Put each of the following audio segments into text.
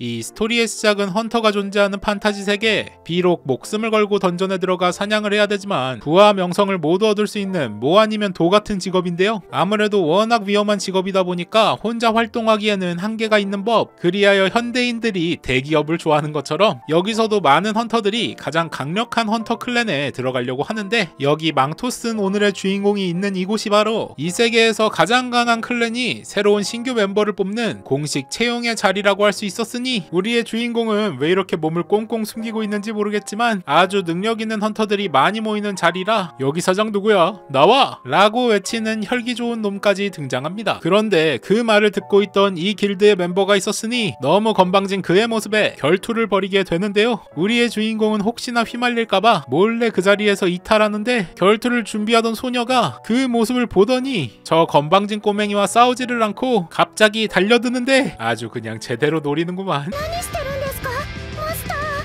이 스토리의 시작은 헌터가 존재하는 판타지 세계. 비록 목숨을 걸고 던전에 들어가 사냥을 해야 되지만 부와 명성을 모두 얻을 수 있는 뭐 아니면 도 같은 직업인데요. 아무래도 워낙 위험한 직업이다 보니까 혼자 활동하기에는 한계가 있는 법. 그리하여 현대인들이 대기업을 좋아하는 것처럼 여기서도 많은 헌터들이 가장 강력한 헌터 클랜에 들어가려고 하는데, 여기 망토스는 오늘의 주인공이 있는 이곳이 바로 이 세계에서 가장 강한 클랜이 새로운 신규 멤버를 뽑는 공식 채용의 자리라고 할 수 있었으니, 우리의 주인공은 왜 이렇게 몸을 꽁꽁 숨기고 있는지 모르겠지만 아주 능력 있는 헌터들이 많이 모이는 자리라 여기 사장 누구야? 나와! 라고 외치는 혈기 좋은 놈까지 등장합니다. 그런데 그 말을 듣고 있던 이 길드의 멤버가 있었으니 너무 건방진 그의 모습에 결투를 벌이게 되는데요. 우리의 주인공은 혹시나 휘말릴까봐 몰래 그 자리에서 이탈하는데, 결투를 준비하던 소녀가 그 모습을 보더니 저 건방진 꼬맹이와 싸우지를 않고 갑자기 달려드는데 아주 그냥 제대로 노리는구만.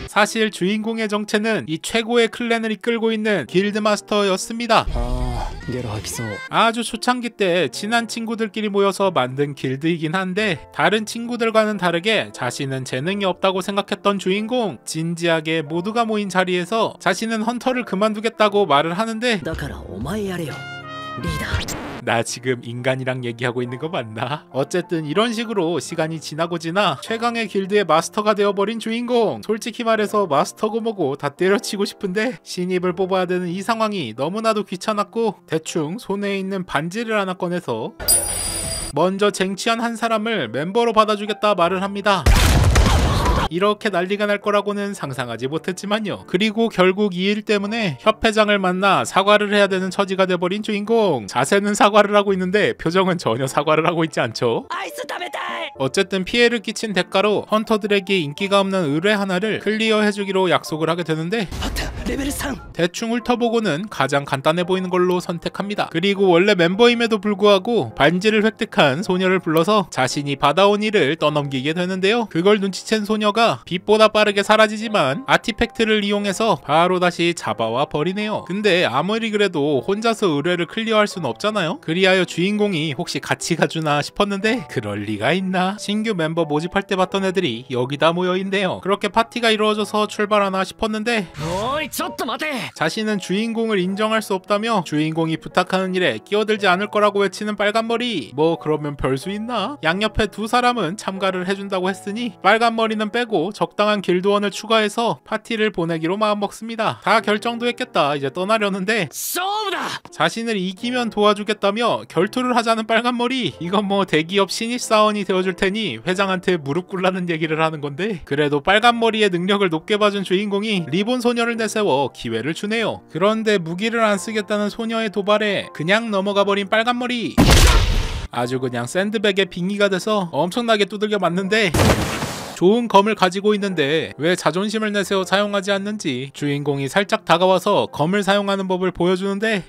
사실 주인공의 정체는 이 최고의 클랜을 이끌고 있는 길드마스터였습니다. 아주 초창기 때 친한 친구들끼리 모여서 만든 길드이긴 한데, 다른 친구들과는 다르게 자신은 재능이 없다고 생각했던 주인공. 진지하게 모두가 모인 자리에서 자신은 헌터를 그만두겠다고 말을 하는데, 나 지금 인간이랑 얘기하고 있는 거 맞나? 어쨌든 이런 식으로 시간이 지나고 지나 최강의 길드의 마스터가 되어버린 주인공. 솔직히 말해서 마스터고 뭐고 다 때려치고 싶은데 신입을 뽑아야 되는 이 상황이 너무나도 귀찮았고, 대충 손에 있는 반지를 하나 꺼내서 먼저 쟁취한 한 사람을 멤버로 받아주겠다 말을 합니다. 이렇게 난리가 날 거라고는 상상하지 못했지만요. 그리고 결국 이 일 때문에 협회장을 만나 사과를 해야 되는 처지가 돼버린 주인공. 자세는 사과를 하고 있는데 표정은 전혀 사과를 하고 있지 않죠. 어쨌든 피해를 끼친 대가로 헌터들에게 인기가 없는 의뢰 하나를 클리어해주기로 약속을 하게 되는데, 대충 훑어보고는 가장 간단해 보이는 걸로 선택합니다. 그리고 원래 멤버임에도 불구하고 반지를 획득한 소녀를 불러서 자신이 받아온 일을 떠넘기게 되는데요. 그걸 눈치챈 소녀가 빛보다 빠르게 사라지지만 아티팩트를 이용해서 바로 다시 잡아와 버리네요. 근데 아무리 그래도 혼자서 의뢰를 클리어할 수는 없잖아요. 그리하여 주인공이 혹시 같이 가주나 싶었는데 그럴 리가 있나? 신규 멤버 모집할 때 봤던 애들이 여기다 모여있네요. 그렇게 파티가 이루어져서 출발하나 싶었는데, 자신은 주인공을 인정할 수 없다며 주인공이 부탁하는 일에 끼어들지 않을 거라고 외치는 빨간머리. 뭐 그러면 별 수 있나? 양옆에 두 사람은 참가를 해준다고 했으니 빨간머리는 빼고 적당한 길드원을 추가해서 파티를 보내기로 마음먹습니다. 다 결정도 했겠다. 이제 떠나려는데 자신을 이기면 도와주겠다며 결투를 하자는 빨간머리. 이건 뭐 대기업 신입사원이 되어줄 테니 회장한테 무릎 꿇라는 얘기를 하는 건데, 그래도 빨간머리의 능력을 높게 봐준 주인공이 리본 소녀를 내세워 기회를 주네요. 그런데 무기를 안 쓰겠다는 소녀의 도발에 그냥 넘어가 버린 빨간머리. 아주 그냥 샌드백에 빙의가 돼서 엄청나게 두들겨 맞는데, 좋은 검을 가지고 있는데 왜 자존심을 내세워 사용하지 않는지 주인공이 살짝 다가와서 검을 사용하는 법을 보여주는데,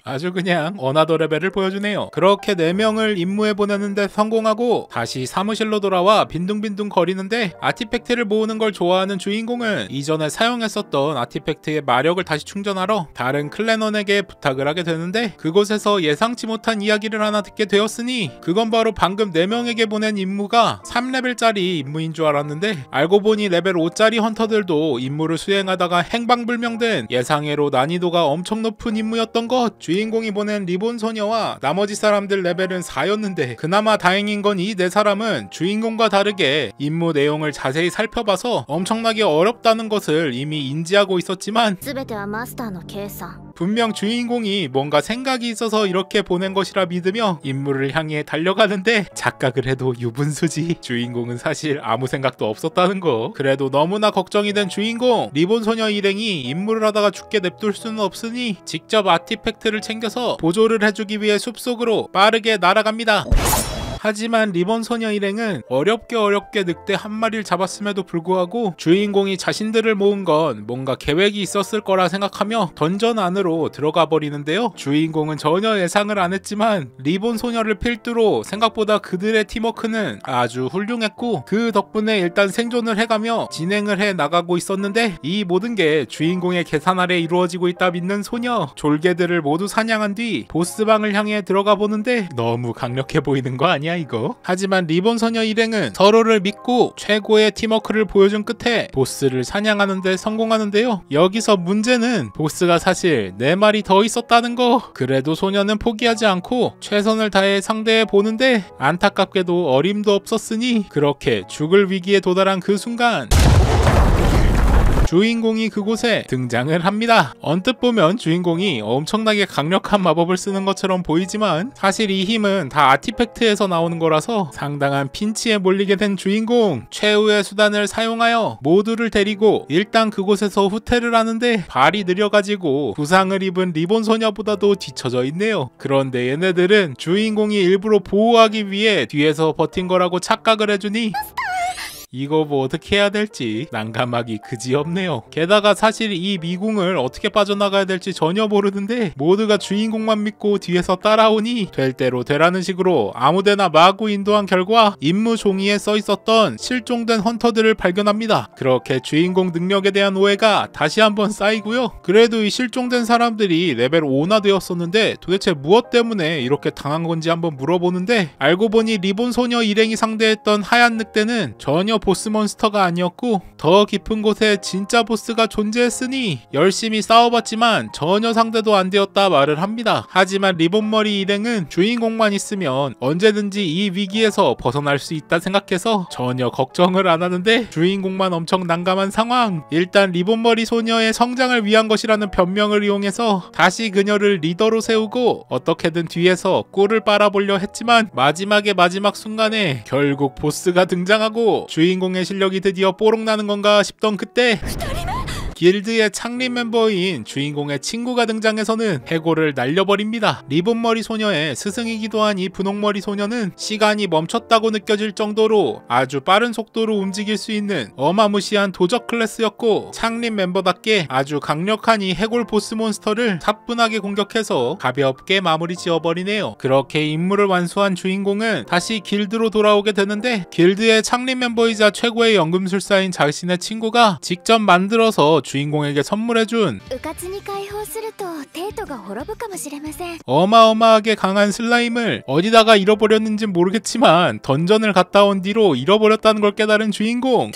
아주 그냥 어나더 레벨을 보여주네요. 그렇게 4명을 임무에 보내는데 성공하고 다시 사무실로 돌아와 빈둥빈둥 거리는데, 아티팩트를 모으는 걸 좋아하는 주인공은 이전에 사용했었던 아티팩트의 마력을 다시 충전하러 다른 클랜원에게 부탁을 하게 되는데, 그곳에서 예상치 못한 이야기를 하나 듣게 되었으니 그건 바로 방금 4명에게 보낸 임무가 3레벨짜리 임무인 줄 알았는데, 알고 보니 레벨 5짜리 헌터들도 임무를 수행하다가 행방불명된 예상외로 난이도가 엄청 높은 임무였던 것. 주인공이 보낸 리본 소녀와 나머지 사람들 레벨은 4였는데 그나마 다행인 건 이 4사람은 주인공과 다르게 임무 내용을 자세히 살펴봐서 엄청나게 어렵다는 것을 이미 인지하고 있었지만, 분명 주인공이 뭔가 생각이 있어서 이렇게 보낸 것이라 믿으며 임무를 향해 달려가는데 착각을 해도 유분수지. 주인공은 사실 아무 생각도 없었다는 거. 그래도 너무나 걱정이 된 주인공. 리본 소녀 일행이 임무를 하다가 죽게 냅둘 수는 없으니 직접 아티팩트를 챙겨서 보조를 해주기 위해 숲속으로 빠르게 날아갑니다. 하지만 리본 소녀 일행은 어렵게 늑대 한 마리를 잡았음에도 불구하고 주인공이 자신들을 모은 건 뭔가 계획이 있었을 거라 생각하며 던전 안으로 들어가 버리는데요. 주인공은 전혀 예상을 안 했지만 리본 소녀를 필두로 생각보다 그들의 팀워크는 아주 훌륭했고, 그 덕분에 일단 생존을 해가며 진행을 해 나가고 있었는데, 이 모든 게 주인공의 계산 아래 이루어지고 있다 믿는 소녀. 졸개들을 모두 사냥한 뒤 보스방을 향해 들어가 보는데 너무 강력해 보이는 거 아니야? 아니야 이거? 하지만 리본 소녀 일행은 서로를 믿고 최고의 팀워크를 보여준 끝에 보스를 사냥하는데 성공하는데요. 여기서 문제는 보스가 사실 4마리 더 있었다는 거. 그래도 소녀는 포기하지 않고 최선을 다해 상대해 보는데 안타깝게도 어림도 없었으니 그렇게 죽을 위기에 도달한 그 순간 주인공이 그곳에 등장을 합니다. 언뜻 보면 주인공이 엄청나게 강력한 마법을 쓰는 것처럼 보이지만 사실 이 힘은 다 아티팩트에서 나오는 거라서 상당한 핀치에 몰리게 된 주인공. 최후의 수단을 사용하여 모두를 데리고 일단 그곳에서 후퇴를 하는데 발이 느려가지고 부상을 입은 리본 소녀보다도 뒤처져 있네요. 그런데 얘네들은 주인공이 일부러 보호하기 위해 뒤에서 버틴 거라고 착각을 해주니 이거 뭐 어떻게 해야 될지 난감하기 그지없네요. 게다가 사실 이 미궁을 어떻게 빠져나가야 될지 전혀 모르는데 모두가 주인공만 믿고 뒤에서 따라오니 될 대로 되라는 식으로 아무데나 마구 인도한 결과 임무 종이에 써있었던 실종된 헌터들을 발견합니다. 그렇게 주인공 능력에 대한 오해가 다시 한번 쌓이고요. 그래도 이 실종된 사람들이 레벨 5나 되었었는데 도대체 무엇 때문에 이렇게 당한 건지 한번 물어보는데 알고 보니 리본 소녀 일행이 상대했던 하얀 늑대는 전혀 보스 몬스터가 아니었고 더 깊은 곳에 진짜 보스가 존재했으니 열심히 싸워봤지만 전혀 상대도 안 되었다 말을 합니다. 하지만 리본머리 일행은 주인공만 있으면 언제든지 이 위기에서 벗어날 수 있다 생각해서 전혀 걱정을 안 하는데 주인공만 엄청 난감한 상황. 일단 리본머리 소녀의 성장을 위한 것이라는 변명을 이용해서 다시 그녀를 리더로 세우고 어떻게든 뒤에서 꿀을 빨아보려 했지만 마지막 순간에 결국 보스가 등장하고 주인공의 실력이 드디어 뽀록나는 건가 싶던 그때 길드의 창립 멤버인 주인공의 친구가 등장해서는 해골을 날려버립니다. 리본머리 소녀의 스승이기도 한 이 분홍머리 소녀는 시간이 멈췄다고 느껴질 정도로 아주 빠른 속도로 움직일 수 있는 어마무시한 도적 클래스였고 창립 멤버답게 아주 강력한 이 해골 보스 몬스터를 사뿐하게 공격해서 가볍게 마무리 지어버리네요. 그렇게 임무를 완수한 주인공은 다시 길드로 돌아오게 되는데 길드의 창립 멤버이자 최고의 연금술사인 자신의 친구가 직접 만들어서 주인공에게 선물해준 어마어마하게 강한 슬라임을 어디다가 잃어버렸는지 모르겠지만 던전을 갔다 온 뒤로 잃어버렸다는 걸 깨달은 주인공.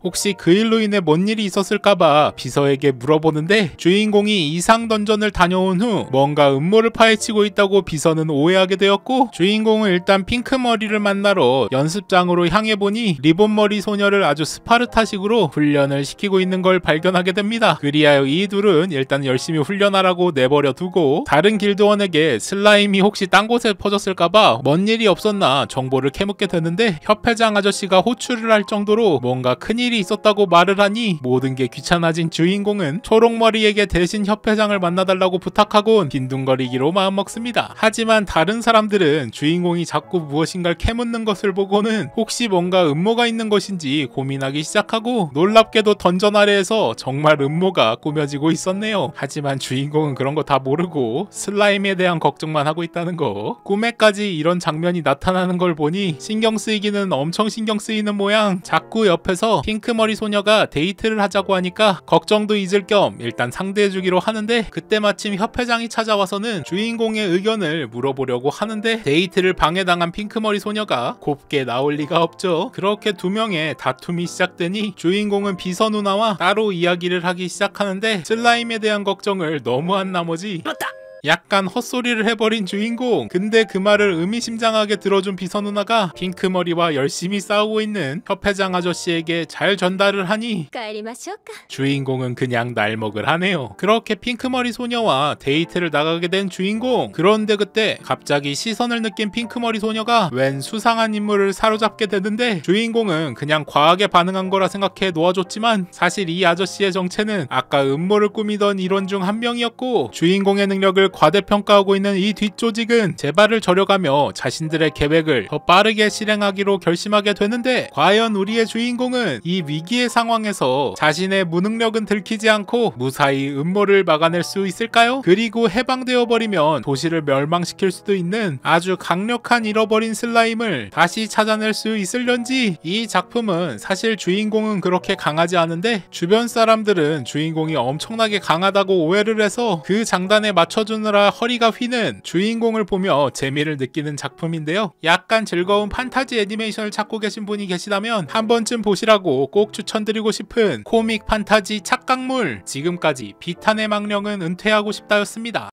혹시 그 일로 인해 뭔 일이 있었을까봐 비서에게 물어보는데 주인공이 이상 던전을 다녀온 후 뭔가 음모를 파헤치고 있다고 비서는 오해하게 되었고 주인공은 일단 핑크머리를 만나러 연습장으로 향해보니 리본머리 소녀를 아주 스파르타식으로 훈련을 시키고 있는 걸 발견하게 됩니다. 그리하여 이 둘은 일단 열심히 훈련하라고 내버려 두고 다른 길드원에게 슬라임이 혹시 딴 곳에 퍼졌을까봐 뭔 일이 없었나 정보를 캐묻게 되는데 협회장 아저씨가 호출을 할 정도로 뭔가 큰일이 있었다고 말을 하니 모든 게 귀찮아진 주인공은 초록머리에게 대신 협회장을 만나달라고 부탁하곤 빈둥거리기로 마음먹습니다. 하지만 다른 사람들은 주인공이 자꾸 무엇인가를 캐묻는 것을 보고는 혹시 뭔가 음모가 있는 것인지 고민하기 시작하고 놀랍게도 던전 아래에서 정말 음모가 꾸며지고 있었네요. 하지만 주인공은 그런 거 다 모르고 슬라임에 대한 걱정만 하고 있다는 거. 꿈에까지 이런 장면이 나타나는 걸 보니 신경 쓰이기는 엄청 신경 쓰이는 모양. 자꾸 옆에서 핑크머리 소녀가 데이트를 하자고 하니까 걱정도 잊을 겸 일단 상대해주기로 하는데 그때 마침 협회장이 찾아와서는 주인공의 의견을 물어보려고 하는데 데이트를 방해당한 핑크머리 소녀가 곱게 나올 리가 없죠. 그렇게 두 명의 다툼이 시작되니 주인공은 비서 누나와 따로 이야기를 하기 시작하는데 슬라임에 대한 걱정을 너무한 나머지 약간 헛소리를 해버린 주인공. 근데 그 말을 의미심장하게 들어준 비서 누나가 핑크머리와 열심히 싸우고 있는 협회장 아저씨에게 잘 전달을 하니 주인공은 그냥 날먹을 하네요. 그렇게 핑크머리 소녀와 데이트를 나가게 된 주인공. 그런데 그때 갑자기 시선을 느낀 핑크머리 소녀가 웬 수상한 인물을 사로잡게 되는데 주인공은 그냥 과하게 반응한 거라 생각해 놓아줬지만 사실 이 아저씨의 정체는 아까 음모를 꾸미던 일원 중 한 명이었고 주인공의 능력을 과대평가하고 있는 이 뒷조직은 재발을 저려가며 자신들의 계획을 더 빠르게 실행하기로 결심하게 되는데 과연 우리의 주인공은 이 위기의 상황에서 자신의 무능력은 들키지 않고 무사히 음모를 막아낼 수 있을까요? 그리고 해방되어 버리면 도시를 멸망시킬 수도 있는 아주 강력한 잃어버린 슬라임을 다시 찾아낼 수 있을련지. 이 작품은 사실 주인공은 그렇게 강하지 않은데 주변 사람들은 주인공이 엄청나게 강하다고 오해를 해서 그 장단에 맞춰준 쓰느라 허리가 휘는 주인공을 보며 재미를 느끼는 작품인데요. 약간 즐거운 판타지 애니메이션을 찾고 계신 분이 계시다면 한 번쯤 보시라고 꼭 추천드리고 싶은 코믹 판타지 착각물. 지금까지 비탄의 망령은 은퇴하고 싶다였습니다.